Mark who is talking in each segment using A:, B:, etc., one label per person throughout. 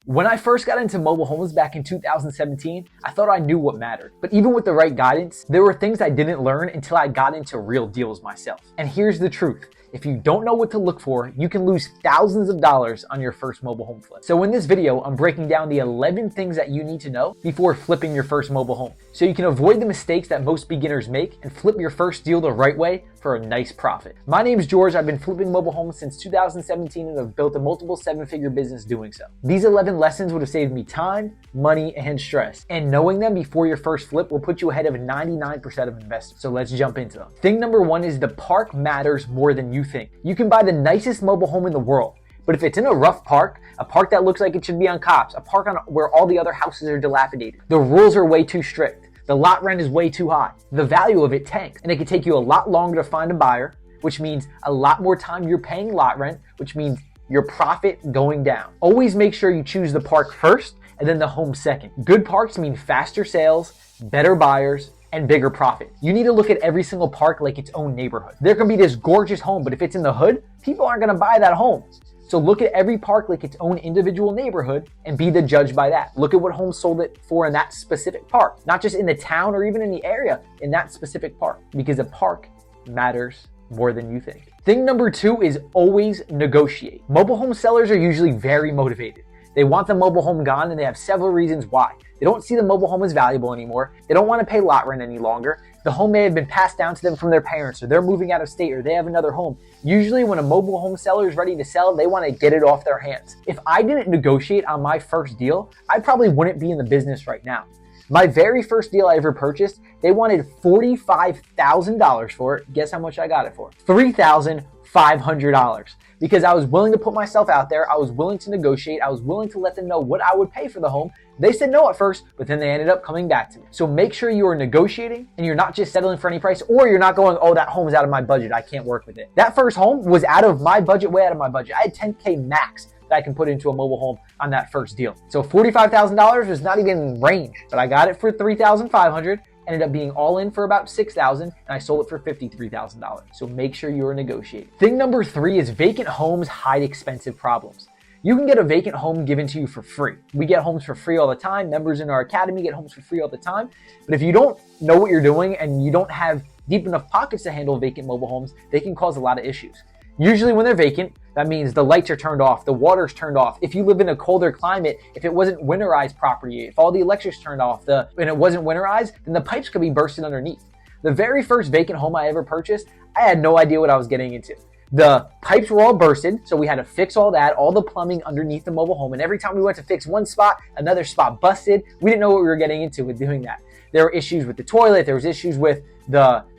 A: When I first got into mobile homes back in 2017, I thought I knew what mattered. But even with the right guidance, there were things I didn't learn until I got into real deals myself. And here's the truth. If you don't know what to look for, you can lose thousands of dollars on your first mobile home flip. So in this video, I'm breaking down the 11 things that you need to know before flipping your first mobile home, so you can avoid the mistakes that most beginners make and flip your first deal the right way for a nice profit. My name's George. I've been flipping mobile homes since 2017 and have built a multiple seven-figure business doing so. These 11 lessons would have saved me time, money, and stress. And knowing them before your first flip will put you ahead of 99% of investors. So let's jump into them. Thing number one is the park matters more than you think. You can buy the nicest mobile home in the world, but if it's in a rough park, a park that looks like it should be on cops, a park where all the other houses are dilapidated, the rules are way too strict, the lot rent is way too high, the value of it tanks, and it can take you a lot longer to find a buyer, which means a lot more time you're paying lot rent, which means your profit going down. Always make sure you choose the park first and then the home second. Good parks mean faster sales, better buyers, and bigger profit. You need to look at every single park like its own neighborhood. There can be this gorgeous home, but if it's in the hood, people aren't gonna buy that home. So look at every park like its own individual neighborhood and be the judge by that. Look at what homes sold it for in that specific park, not just in the town or even in the area, in that specific park, because a park matters more than you think. Thing number two is always negotiate. Mobile home sellers are usually very motivated. They want the mobile home gone and they have several reasons why. They don't see the mobile home as valuable anymore. They don't want to pay lot rent any longer. The home may have been passed down to them from their parents, or they're moving out of state, or they have another home. Usually when a mobile home seller is ready to sell, they want to get it off their hands. If I didn't negotiate on my first deal, I probably wouldn't be in the business right now. My very first deal I ever purchased, they wanted $45,000 for it. Guess how much I got it for? $3,500. Because I was willing to put myself out there, I was willing to negotiate, I was willing to let them know what I would pay for the home. They said no at first, but then they ended up coming back to me. So make sure you are negotiating and you're not just settling for any price, or you're not going, oh, that home is out of my budget, I can't work with it. That first home was out of my budget, way out of my budget. I had $10K max that I can put into a mobile home on that first deal. So $45,000 was not even in range, but I got it for $3,500. Ended up being all in for about $6,000, and I sold it for $53,000. So make sure you are negotiating. Thing number three is vacant homes hide expensive problems. You can get a vacant home given to you for free. We get homes for free all the time. Members in our academy get homes for free all the time. But if you don't know what you're doing and you don't have deep enough pockets to handle vacant mobile homes, they can cause a lot of issues. Usually when they're vacant, that means the lights are turned off, the water's turned off. If you live in a colder climate, if it wasn't winterized properly, if all the electric's turned off and it wasn't winterized, then the pipes could be bursted underneath. The very first vacant home I ever purchased, I had no idea what I was getting into. The pipes were all bursted, so we had to fix all that, all the plumbing underneath the mobile home. And every time we went to fix one spot, another spot busted. We didn't know what we were getting into with doing that. There were issues with the toilet. There was issues with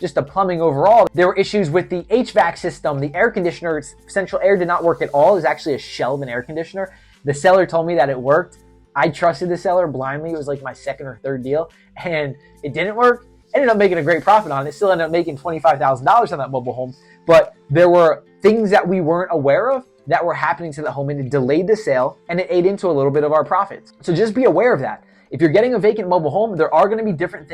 A: just the plumbing overall. There were issues with the HVAC system. The air conditioner, central air did not work at all. It was actually a shell of an air conditioner. The seller told me that it worked. I trusted the seller blindly. It was like my second or third deal, and it didn't work. Ended up making a great profit on it. Still ended up making $25,000 on that mobile home. But there were things that we weren't aware of that were happening to the home, and it delayed the sale, and it ate into a little bit of our profits. So just be aware of that. If you're getting a vacant mobile home, there are going to be different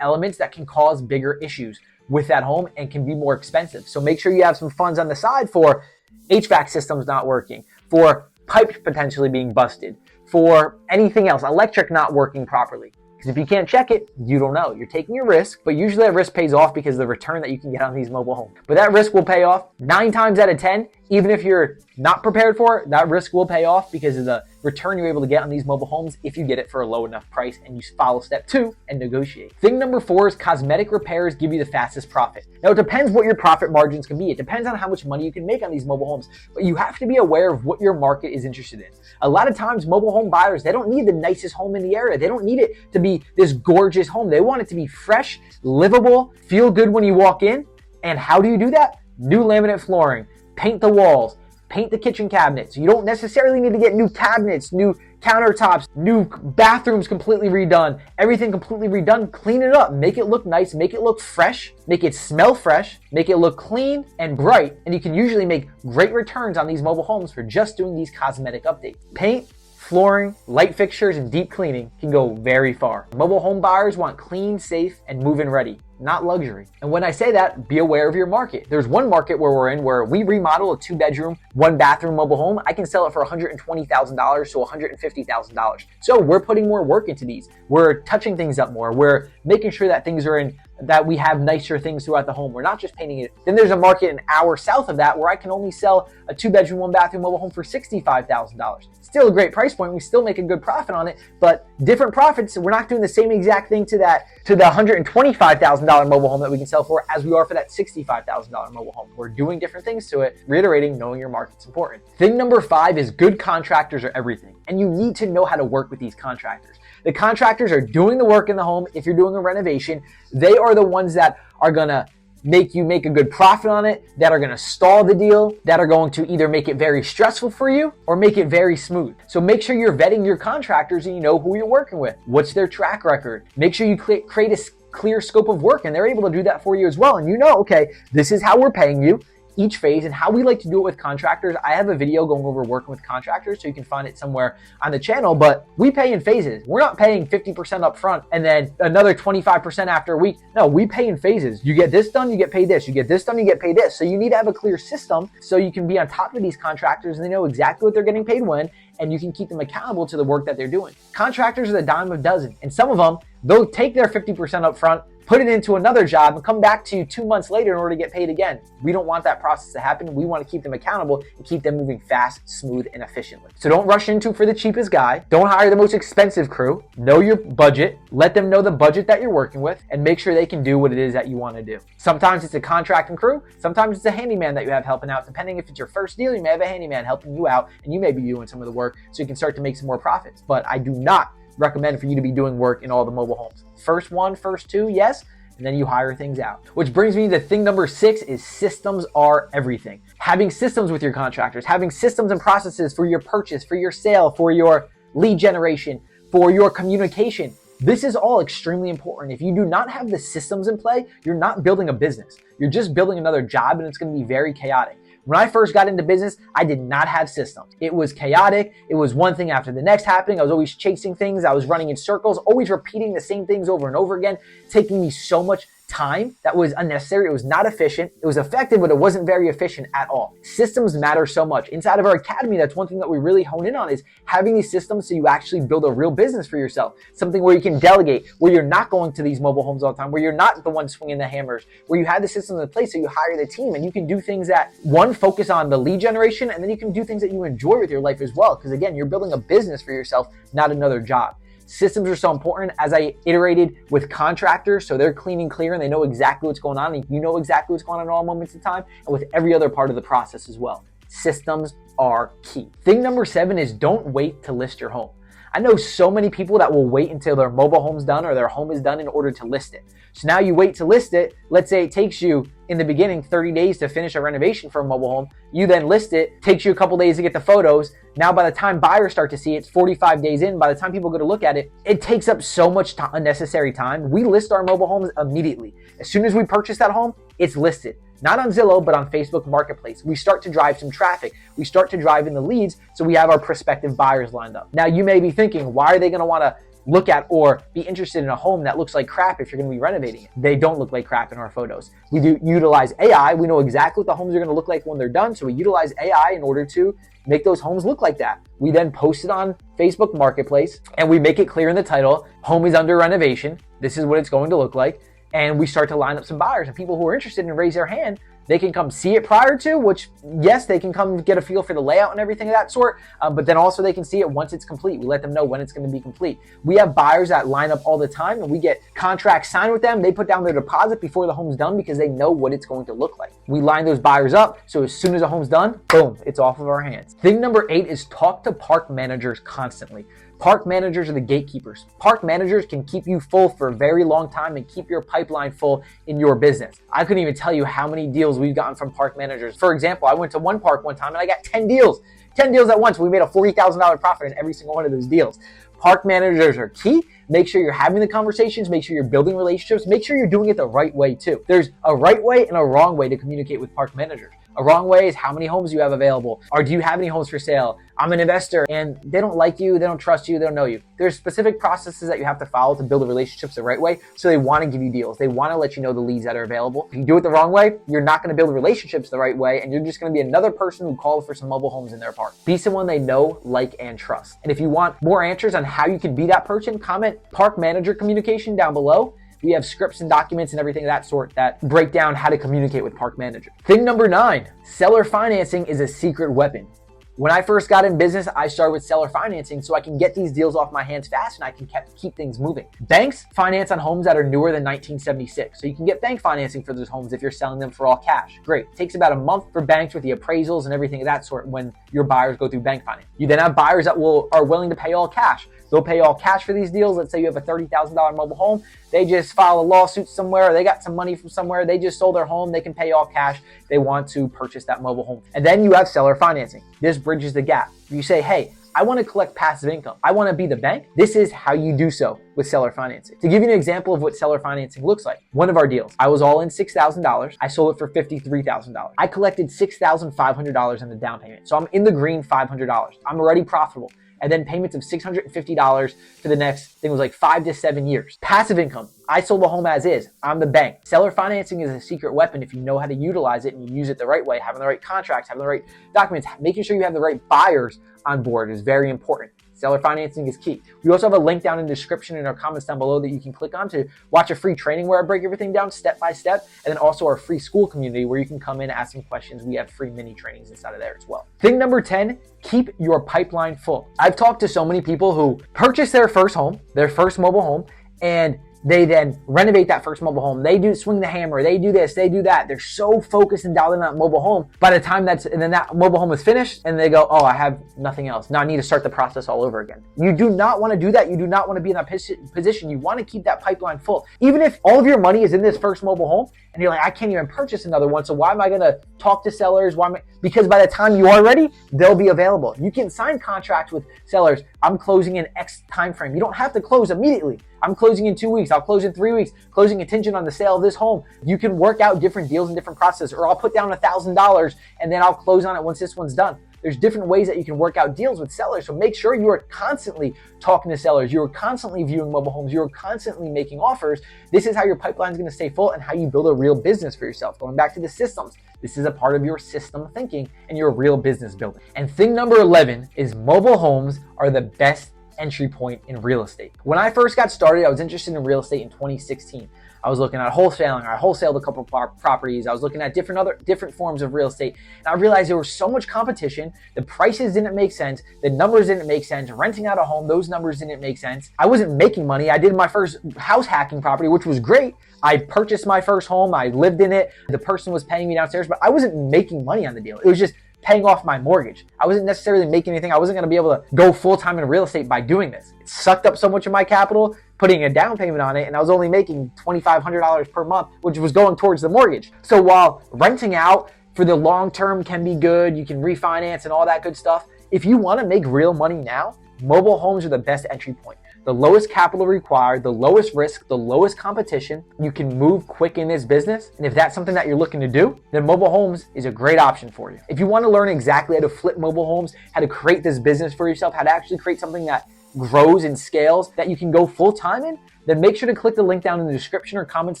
A: elements that can cause bigger issues with that home and can be more expensive. So make sure you have some funds on the side for HVAC systems not working, for pipes potentially being busted, for anything else, electric not working properly. Because if you can't check it, you don't know. You're taking a risk, but usually that risk pays off because of the return that you can get on these mobile homes. But that risk will pay off 9 times out of 10. Even if you're not prepared for it, that risk will pay off because of the return you're able to get on these mobile homes if you get it for a low enough price and you follow step 2 and negotiate. Thing number 4 is cosmetic repairs give you the fastest profit. Now, it depends what your profit margins can be. It depends on how much money you can make on these mobile homes, but you have to be aware of what your market is interested in. A lot of times, mobile home buyers, they don't need the nicest home in the area. They don't need it to be this gorgeous home. They want it to be fresh, livable, feel good when you walk in. And how do you do that? New laminate flooring, paint the walls, paint the kitchen cabinets. You don't necessarily need to get new cabinets, new countertops, new bathrooms completely redone, everything completely redone. Clean it up, make it look nice, make it look fresh, make it smell fresh, make it look clean and bright. And you can usually make great returns on these mobile homes for just doing these cosmetic updates. Paint, flooring, light fixtures, and deep cleaning can go very far. Mobile home buyers want clean, safe, and move-in ready. not luxury. And when I say that, be aware of your market. There's one market where we're in where we remodel a 2-bedroom, 1-bathroom mobile home. I can sell it for $120,000 to $150,000. So we're putting more work into these. We're touching things up more. We're making sure that things are in, that we have nicer things throughout the home. We're not just painting it. Then there's a market an hour south of that where I can only sell a 2-bedroom, 1-bathroom mobile home for $65,000. Still a great price point. We still make a good profit on it, but different profits. We're not doing the same exact thing to the $125,000 mobile home that we can sell for as we are for that $65,000 mobile home. We're doing different things to it. Reiterating, knowing your market's important. Thing number 5 is good contractors are everything. And you need to know how to work with these contractors. The contractors are doing the work in the home. If you're doing a renovation, they are the ones that are gonna make you make a good profit on it, that are gonna stall the deal, that are going to either make it very stressful for you or make it very smooth. So make sure you're vetting your contractors and you know who you're working with. What's their track record? Make sure you create a clear scope of work, and they're able to do that for you as well. And you know, okay, this is how we're paying you each phase and how we like to do it with contractors. I have a video going over working with contractors, so you can find it somewhere on the channel, but we pay in phases. We're not paying 50% up front and then another 25% after a week. No, we pay in phases. You get this done, you get paid this. You get this done, you get paid this. So you need to have a clear system so you can be on top of these contractors and they know exactly what they're getting paid when, and you can keep them accountable to the work that they're doing. Contractors are the dime a dozen, and some of them, they'll take their 50% up front, put it into another job, and come back to you 2 months later in order to get paid again. We don't want that process to happen. We want to keep them accountable and keep them moving fast, smooth, and efficiently. So don't rush into for the cheapest guy. Don't hire the most expensive crew. Know your budget. Let them know the budget that you're working with and make sure they can do what it is that you want to do. Sometimes it's a contracting crew. Sometimes it's a handyman that you have helping out. Depending if it's your first deal, you may have a handyman helping you out and you may be doing some of the work so you can start to make some more profits. But I do not recommend for you to be doing work in all the mobile homes. First 1, first 2, yes, and then you hire things out. Which brings me to thing number 6 is systems are everything. Having systems with your contractors, having systems and processes for your purchase, for your sale, for your lead generation, for your communication. This is all extremely important. If you do not have the systems in play, you're not building a business. You're just building another job, and it's going to be very chaotic. When I first got into business, I did not have systems. It was chaotic. It was one thing after the next happening. I was always chasing things. I was running in circles, always repeating the same things over and over again, taking me so much time that was unnecessary. It was not efficient. It was effective, but it wasn't very efficient at all. Systems matter so much. Inside of our academy, that's one thing that we really hone in on is having these systems so you actually build a real business for yourself. Something where you can delegate, where you're not going to these mobile homes all the time, where you're not the one swinging the hammers, where you have the systems in place so you hire the team and you can do things that, one, focus on the lead generation, and then you can do things that you enjoy with your life as well. Because again, you're building a business for yourself, not another job. Systems are so important. As I iterated with contractors, so they're clean and clear and they know exactly what's going on, and you know exactly what's going on at all moments of time, and with every other part of the process as well. Systems are key. Thing number 7 is don't wait to list your home. I know so many people that will wait until their mobile home's done or their home is done in order to list it. So now you wait to list it. Let's say it takes you in the beginning 30 days to finish a renovation for a mobile home. You then list it, takes you a couple days to get the photos. Now by the time buyers start to see it, it's 45 days in. By the time people go to look at it, it takes up so much unnecessary time. We list our mobile homes immediately. As soon as we purchase that home, it's listed. Not on Zillow, but on Facebook Marketplace. We start to drive some traffic. We start to drive in the leads, so we have our prospective buyers lined up. Now, you may be thinking, why are they gonna wanna look at or be interested in a home that looks like crap if you're gonna be renovating it? They don't look like crap in our photos. We do utilize AI. We know exactly what the homes are gonna look like when they're done, so we utilize AI in order to make those homes look like that. We then post it on Facebook Marketplace, and we make it clear in the title, home is under renovation. This is what it's going to look like. And we start to line up some buyers, and people who are interested and raise their hand. They can come see it prior to, which, yes, they can come get a feel for the layout and everything of that sort, but then also they can see it once it's complete. We let them know when it's going to be complete. We have buyers that line up all the time, and we get contracts signed with them. They put down their deposit before the home's done because they know what it's going to look like. We line those buyers up, so as soon as the home's done, boom, it's off of our hands. Thing number 8 is talk to park managers constantly. Park managers are the gatekeepers. Park managers can keep you full for a very long time and keep your pipeline full in your business. I couldn't even tell you how many deals we've gotten from park managers. For example, I went to one park one time and I got 10 deals. 10 deals at once. We made a $40,000 profit in every single one of those deals. Park managers are key. Make sure you're having the conversations. Make sure you're building relationships. Make sure you're doing it the right way too. There's a right way and a wrong way to communicate with park managers. A wrong way is how many homes you have available, or do you have any homes for sale? I'm an investor and they don't like you, they don't trust you, they don't know you. There's specific processes that you have to follow to build the relationships the right way. So they want to give you deals. They want to let you know the leads that are available. If you do it the wrong way, you're not going to build relationships the right way, and you're just going to be another person who called for some mobile homes in their park. Be someone they know, like, and trust. And if you want more answers on how you can be that person, comment park manager communication down below. We have scripts and documents and everything of that sort that break down how to communicate with park manager. Thing number 9, seller financing is a secret weapon. When I first got in business, I started with seller financing so I can get these deals off my hands fast and I can keep things moving. Banks finance on homes that are newer than 1976. So you can get bank financing for those homes if you're selling them for all cash. Great. It takes about a month for banks with the appraisals and everything of that sort when your buyers go through bank finance. You then have buyers that are willing to pay all cash. They'll pay all cash for these deals. Let's say you have a $30,000 mobile home. They just file a lawsuit somewhere, or they got some money from somewhere. They just sold their home. They can pay all cash. They want to purchase that mobile home. And then you have seller financing. This bridges the gap. You say, hey, I want to collect passive income. I want to be the bank. This is how you do so with seller financing. To give you an example of what seller financing looks like, one of our deals, I was all in $6,000. I sold it for $53,000. I collected $6,500 in the down payment. So I'm in the green $500. I'm already profitable. And then payments of $650 for the next, I think it was like 5 to 7 years. Passive income. I sold the home as is. I'm the bank. Seller financing is a secret weapon if you know how to utilize it and you use it the right way, having the right contracts, having the right documents, making sure you have the right buyers on board is very important. Seller financing is key. We also have a link down in the description in our comments down below that you can click on to watch a free training where I break everything down step by step, and then also our free Skool community where you can come in and ask some questions. We have free mini trainings inside of there as well. Thing number 10, keep your pipeline full. I've talked to so many people who purchase their first home, their first mobile home, and they then renovate that first mobile home. They do swing the hammer. They do this, they do that. They're so focused and dialed in on that mobile home. By the time and then that mobile home is finished and they go, oh, I have nothing else. Now I need to start the process all over again. You do not want to do that. You do not want to be in that position. You want to keep that pipeline full. Even if all of your money is in this first mobile home and you're like, I can't even purchase another one. So why am I going to talk to sellers? Because by the time you are ready, they'll be available. You can sign contracts with sellers. I'm closing in X time frame. You don't have to close immediately. I'm closing in 2 weeks. I'll close in 3 weeks, closing contingent on the sale of this home. You can work out different deals and different processes, or I'll put down $1,000 and then I'll close on it once this one's done. There's different ways that you can work out deals with sellers. So make sure you are constantly talking to sellers. You're constantly viewing mobile homes. You're constantly making offers. This is how your pipeline is going to stay full and how you build a real business for yourself. Going back to the systems, this is a part of your system thinking and your real business building. And thing number 11 is mobile homes are the best entry point in real estate. When I first got started, I was interested in real estate in 2016. I was looking at wholesaling. I wholesaled a couple of properties. I was looking at different forms of real estate. And I realized there was so much competition. The prices didn't make sense. The numbers didn't make sense. Renting out a home, those numbers didn't make sense. I wasn't making money. I did my first house hacking property, which was great. I purchased my first home. I lived in it. The person was paying me downstairs, but I wasn't making money on the deal. It was just paying off my mortgage. I wasn't necessarily making anything. I wasn't going to be able to go full-time in real estate by doing this. It sucked up so much of my capital, putting a down payment on it, and I was only making $2,500 per month, which was going towards the mortgage. So while renting out for the long term can be good, you can refinance and all that good stuff, if you want to make real money now, mobile homes are the best entry point. The lowest capital required, the lowest risk, the lowest competition. You can move quick in this business. And if that's something that you're looking to do, then mobile homes is a great option for you. If you want to learn exactly how to flip mobile homes, how to create this business for yourself, how to actually create something that grows and scales that you can go full time in, then make sure to click the link down in the description or comments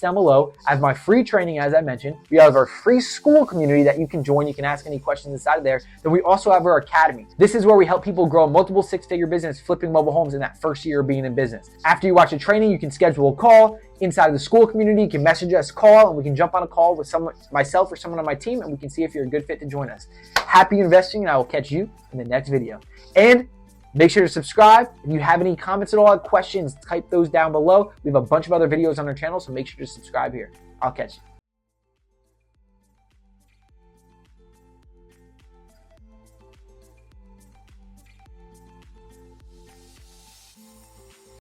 A: down below. I have my free training, as I mentioned. We have our free Skool community that you can join. You can ask any questions inside of there. Then we also have our academy. This is where we help people grow a multiple six-figure business flipping mobile homes in that first year of being in business. After you watch the training, you can schedule a call inside of the Skool community. You can message us, call, and we can jump on a call with myself or someone on my team, and we can see if you're a good fit to join us. Happy investing, and I will catch you in the next video. And make sure to subscribe. If you have any comments at all, questions, type those down below. We have a bunch of other videos on our channel, so make sure to subscribe here. I'll catch you.